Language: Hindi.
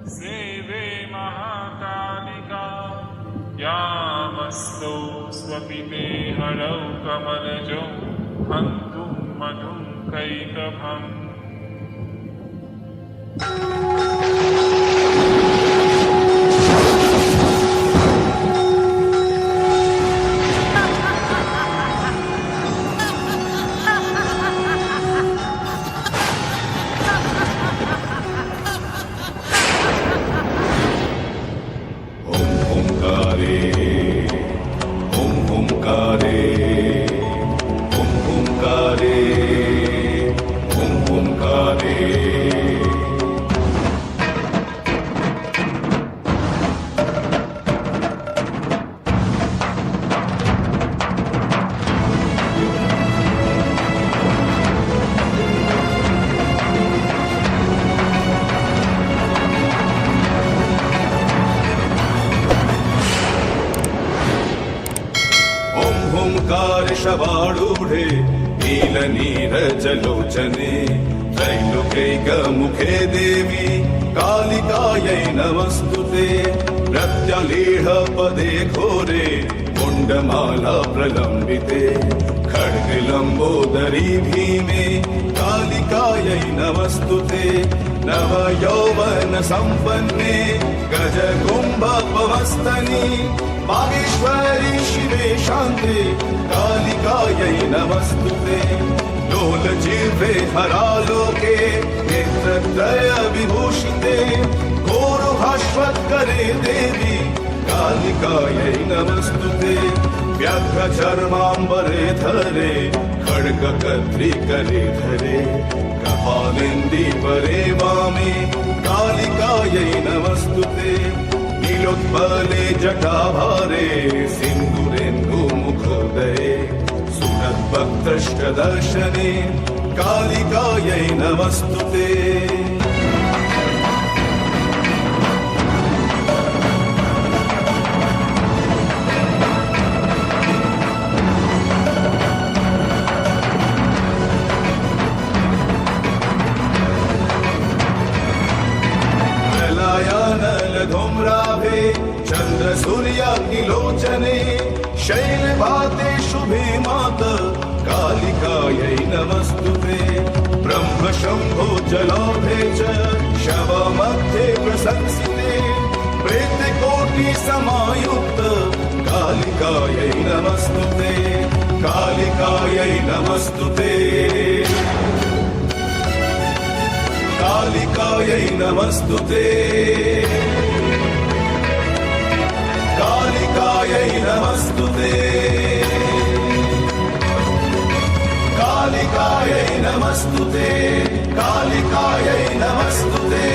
सेवे महाकालिका यामस्तौ स्वपिते हरौ कमलजौ हन्तुं मधुं कैटभम्। शवाडूढे नीलनीरजलोचने त्रैलोक्यैकमुखे देवी कालिकायै नमस्तुते। प्रत्यलीढपदे घोरे मुण्डमाला प्रलम्बिते खड्गलम्बोदरी भीमे कालिकायै नमस्तुते। नवयौवन सम्पन्ने गजकुम्भपवस्तनि बागेश्वरी शिवे शान्ते कालिकायै नमस्तुते। लोलजिह्वे हरालोके नेत्रत्रय विभूषिते घोरभास्वत्करे देवी कालिकायै नमस्तुते। व्याघ्रचर्माम्बरे धरे खड्गकद्रिकरे धरे कपालेन्दीवरे वामे कालिकायै नमस्तुते। नीलोत्पले जटाभारे सिन्दूरेन्दुमुखोदये सुरद्भक्तष्टदर्शने कालिकायै नमस्तुते। धूम्राभे चंद्र सूर्याग्निलोचने शैलभाते शुभे मात कालिकायै नमस्तुते। ब्रह्म शंभो जलाभे च शवमध्ये प्रशंसिते प्रेतकोटि समायुक्त कालिकायै नमस्तुते। कालिकायै नमस्तुते। कालिकायै नमस्तुते। कालिकायै नमस्तुते। कालिकायै नमस्तुते। कालिकायै नमस्तुते।